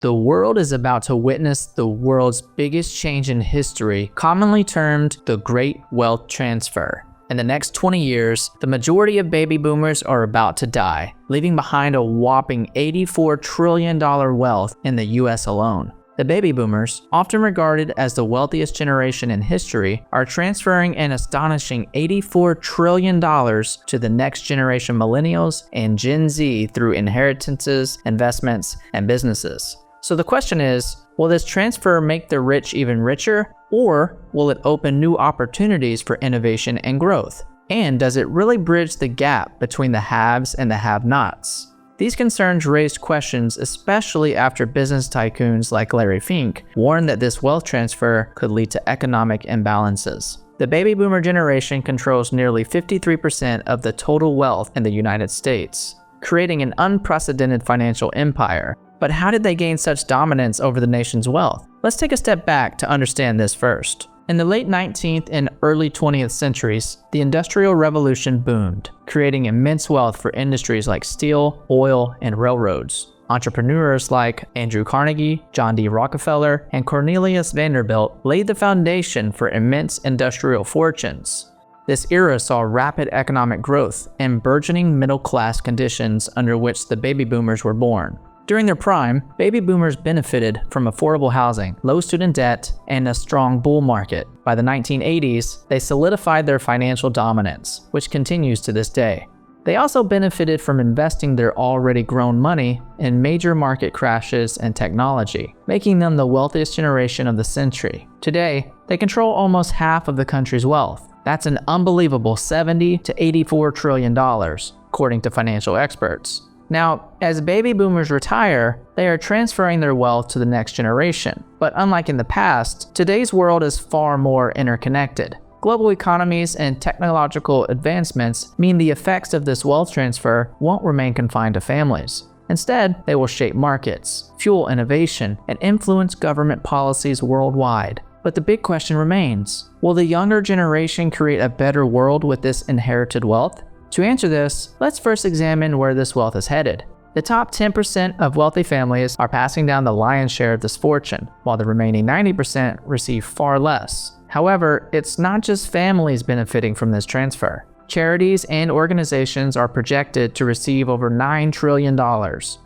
The world is about to witness the world's biggest change in history, commonly termed the Great Wealth Transfer. In the next 20 years, the majority of baby boomers are about to die, leaving behind a whopping $84 trillion wealth in the US alone. The baby boomers, often regarded as the wealthiest generation in history, are transferring an astonishing $84 trillion to the next generation millennials and Gen Z through inheritances, investments, and businesses. So the question is, will this transfer make the rich even richer, or will it open new opportunities for innovation and growth? And does it really bridge the gap between the haves and the have-nots? These concerns raised questions, especially after business tycoons like Larry Fink warned that this wealth transfer could lead to economic imbalances. The baby boomer generation controls nearly 53% of the total wealth in the United States, creating an unprecedented financial empire. But how did they gain such dominance over the nation's wealth? Let's take a step back to understand this first. In the late 19th and early 20th centuries, the Industrial Revolution boomed, creating immense wealth for industries like steel, oil, and railroads. Entrepreneurs like Andrew Carnegie, John D. Rockefeller, and Cornelius Vanderbilt laid the foundation for immense industrial fortunes. This era saw rapid economic growth and burgeoning middle-class conditions under which the baby boomers were born. During their prime, baby boomers benefited from affordable housing, low student debt, and a strong bull market. By the 1980s, they solidified their financial dominance, which continues to this day. They also benefited from investing their already grown money in major market crashes and technology, making them the wealthiest generation of the century. Today, they control almost half of the country's wealth. That's an unbelievable $70 to $84 trillion, according to financial experts. Now, as baby boomers retire, they are transferring their wealth to the next generation. But unlike in the past, today's world is far more interconnected. Global economies and technological advancements mean the effects of this wealth transfer won't remain confined to families. Instead, they will shape markets, fuel innovation, and influence government policies worldwide. But the big question remains, will the younger generation create a better world with this inherited wealth? To answer this, let's first examine where this wealth is headed. The top 10% of wealthy families are passing down the lion's share of this fortune, while the remaining 90% receive far less. However, it's not just families benefiting from this transfer. Charities and organizations are projected to receive over $9 trillion,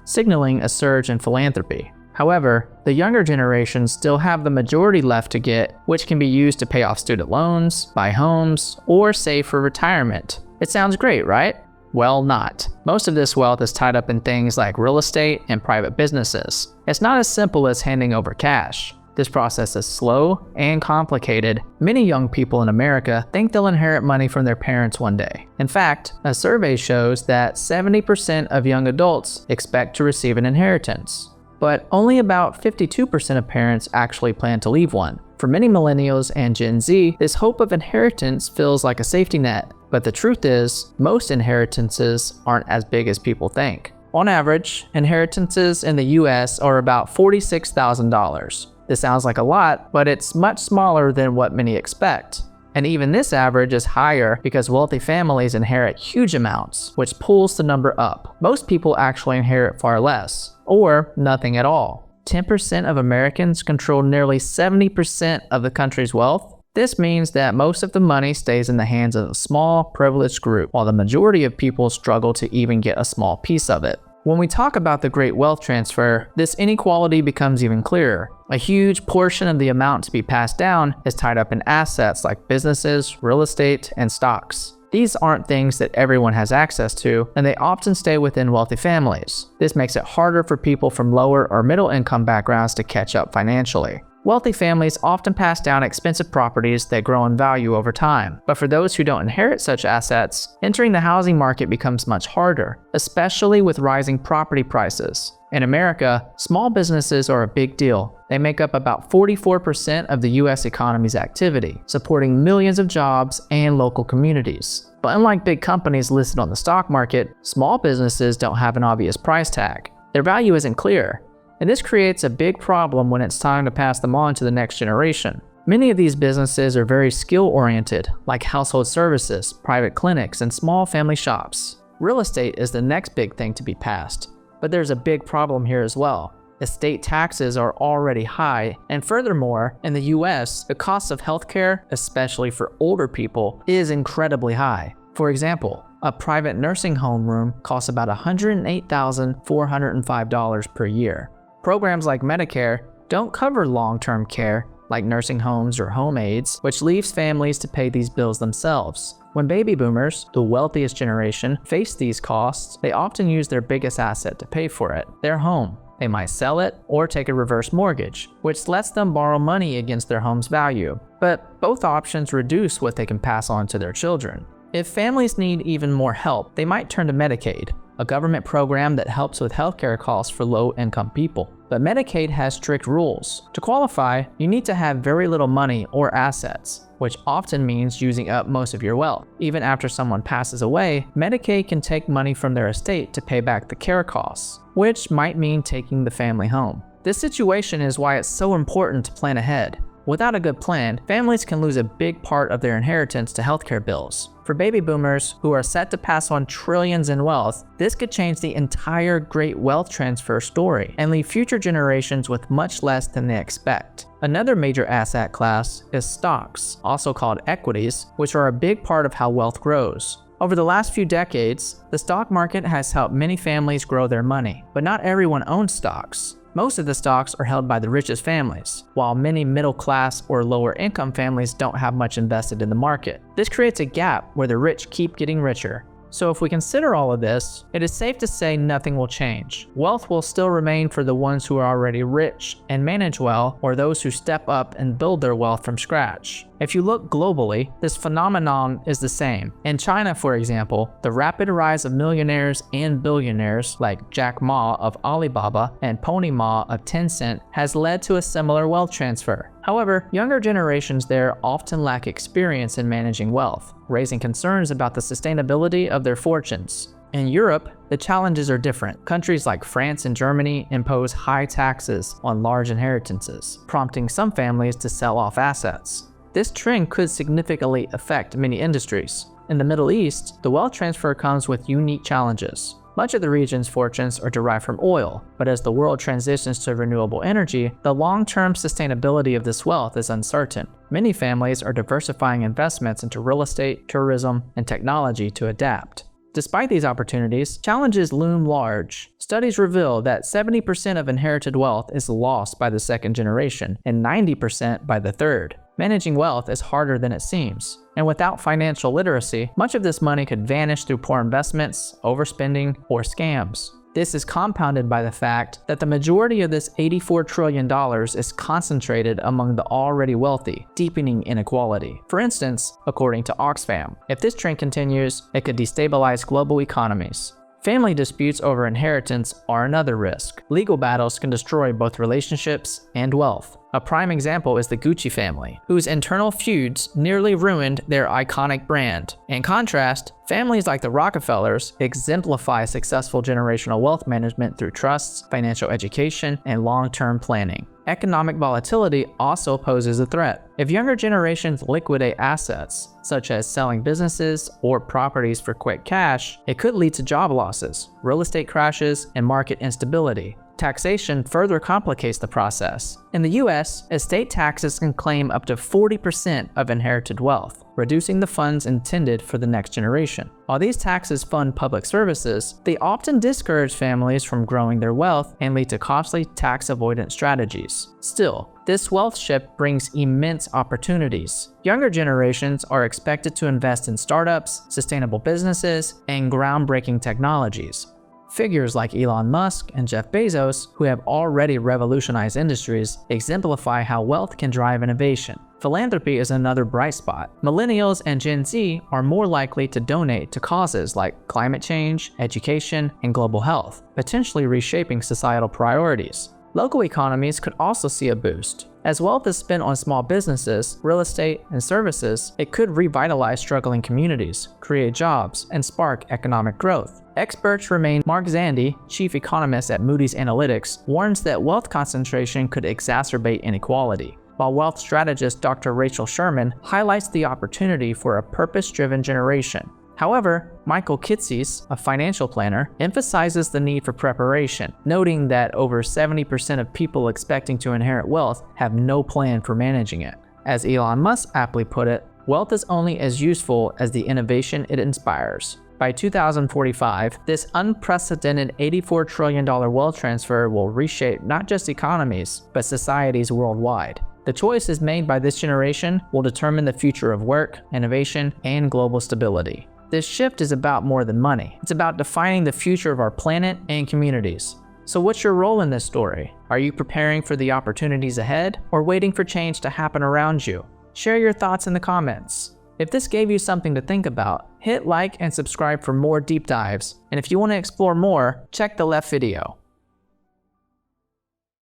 signaling a surge in philanthropy. However, the younger generations still have the majority left to get, which can be used to pay off student loans, buy homes, or save for retirement. It sounds great, right? Well, not. Most of this wealth is tied up in things like real estate and private businesses. It's not as simple as handing over cash. This process is slow and complicated. Many young people in America think they'll inherit money from their parents one day. In fact, a survey shows that 70% of young adults expect to receive an inheritance. But only about 52% of parents actually plan to leave one. For many millennials and Gen Z, this hope of inheritance feels like a safety net. But the truth is, most inheritances aren't as big as people think. On average, inheritances in the US are about $46,000. This sounds like a lot, but it's much smaller than what many expect. And even this average is higher because wealthy families inherit huge amounts, which pulls the number up. Most people actually inherit far less, or nothing at all. 10% of Americans control nearly 70% of the country's wealth. This means that most of the money stays in the hands of a small, privileged group, while the majority of people struggle to even get a small piece of it. When we talk about the Great Wealth Transfer, this inequality becomes even clearer. A huge portion of the amount to be passed down is tied up in assets like businesses, real estate, and stocks. These aren't things that everyone has access to, and they often stay within wealthy families. This makes it harder for people from lower or middle income backgrounds to catch up financially. Wealthy families often pass down expensive properties that grow in value over time. But for those who don't inherit such assets, entering the housing market becomes much harder, especially with rising property prices. In America, small businesses are a big deal. They make up about 44% of the US economy's activity, supporting millions of jobs and local communities. But unlike big companies listed on the stock market, small businesses don't have an obvious price tag. Their value isn't clear. And this creates a big problem when it's time to pass them on to the next generation. Many of these businesses are very skill-oriented, like household services, private clinics, and small family shops. Real estate is the next big thing to be passed, but there's a big problem here as well. Estate taxes are already high, and furthermore, in the US, the cost of healthcare, especially for older people, is incredibly high. For example, a private nursing home room costs about $108,405 per year. Programs like Medicare don't cover long-term care, like nursing homes or home aids, which leaves families to pay these bills themselves. When baby boomers, the wealthiest generation, face these costs, they often use their biggest asset to pay for it, their home. They might sell it or take a reverse mortgage, which lets them borrow money against their home's value. But both options reduce what they can pass on to their children. If families need even more help, they might turn to Medicaid, a government program that helps with healthcare costs for low-income people. But Medicaid has strict rules. To qualify, you need to have very little money or assets, which often means using up most of your wealth. Even after someone passes away, Medicaid can take money from their estate to pay back the care costs, which might mean taking the family home. This situation is why it's so important to plan ahead. Without a good plan, families can lose a big part of their inheritance to healthcare bills. For baby boomers who are set to pass on trillions in wealth, this could change the entire great wealth transfer story and leave future generations with much less than they expect. Another major asset class is stocks, also called equities, which are a big part of how wealth grows. Over the last few decades, the stock market has helped many families grow their money, but not everyone owns stocks. Most of the stocks are held by the richest families, while many middle-class or lower-income families don't have much invested in the market. This creates a gap where the rich keep getting richer. So if we consider all of this, it is safe to say nothing will change. Wealth will still remain for the ones who are already rich and manage well, or those who step up and build their wealth from scratch. If you look globally, this phenomenon is the same. In China, for example, the rapid rise of millionaires and billionaires like Jack Ma of Alibaba and Pony Ma of Tencent has led to a similar wealth transfer. However, younger generations there often lack experience in managing wealth, raising concerns about the sustainability of their fortunes. In Europe, the challenges are different. Countries like France and Germany impose high taxes on large inheritances, prompting some families to sell off assets. This trend could significantly affect many industries. In the Middle East, the wealth transfer comes with unique challenges. Much of the region's fortunes are derived from oil, but as the world transitions to renewable energy, the long-term sustainability of this wealth is uncertain. Many families are diversifying investments into real estate, tourism, and technology to adapt. Despite these opportunities, challenges loom large. Studies reveal that 70% of inherited wealth is lost by the second generation and 90% by the third. Managing wealth is harder than it seems, and without financial literacy, much of this money could vanish through poor investments, overspending, or scams. This is compounded by the fact that the majority of this $84 trillion is concentrated among the already wealthy, deepening inequality. For instance, according to Oxfam, if this trend continues, it could destabilize global economies. Family disputes over inheritance are another risk. Legal battles can destroy both relationships and wealth. A prime example is the Gucci family, whose internal feuds nearly ruined their iconic brand. In contrast, families like the Rockefellers exemplify successful generational wealth management through trusts, financial education, and long-term planning. Economic volatility also poses a threat. If younger generations liquidate assets, such as selling businesses or properties for quick cash, it could lead to job losses, real estate crashes, and market instability. Taxation further complicates the process. In the US, estate taxes can claim up to 40% of inherited wealth, reducing the funds intended for the next generation. While these taxes fund public services, they often discourage families from growing their wealth and lead to costly tax avoidance strategies. Still, this wealth shift brings immense opportunities. Younger generations are expected to invest in startups, sustainable businesses, and groundbreaking technologies. Figures like Elon Musk and Jeff Bezos, who have already revolutionized industries, exemplify how wealth can drive innovation. Philanthropy is another bright spot. Millennials and Gen Z are more likely to donate to causes like climate change, education, and global health, potentially reshaping societal priorities. Local economies could also see a boost. As wealth is spent on small businesses, real estate, and services, it could revitalize struggling communities, create jobs, and spark economic growth. Experts remain. Mark Zandi, chief economist at Moody's Analytics, warns that wealth concentration could exacerbate inequality, while wealth strategist Dr. Rachel Sherman highlights the opportunity for a purpose-driven generation. However, Michael Kitces, a financial planner, emphasizes the need for preparation, noting that over 70% of people expecting to inherit wealth have no plan for managing it. As Elon Musk aptly put it, wealth is only as useful as the innovation it inspires. By 2045, this unprecedented $84 trillion wealth transfer will reshape not just economies, but societies worldwide. The choices made by this generation will determine the future of work, innovation, and global stability. This shift is about more than money. It's about defining the future of our planet and communities. So what's your role in this story? Are you preparing for the opportunities ahead, or waiting for change to happen around you? Share your thoughts in the comments. If this gave you something to think about, hit like and subscribe for more deep dives. And if you want to explore more, check the left video.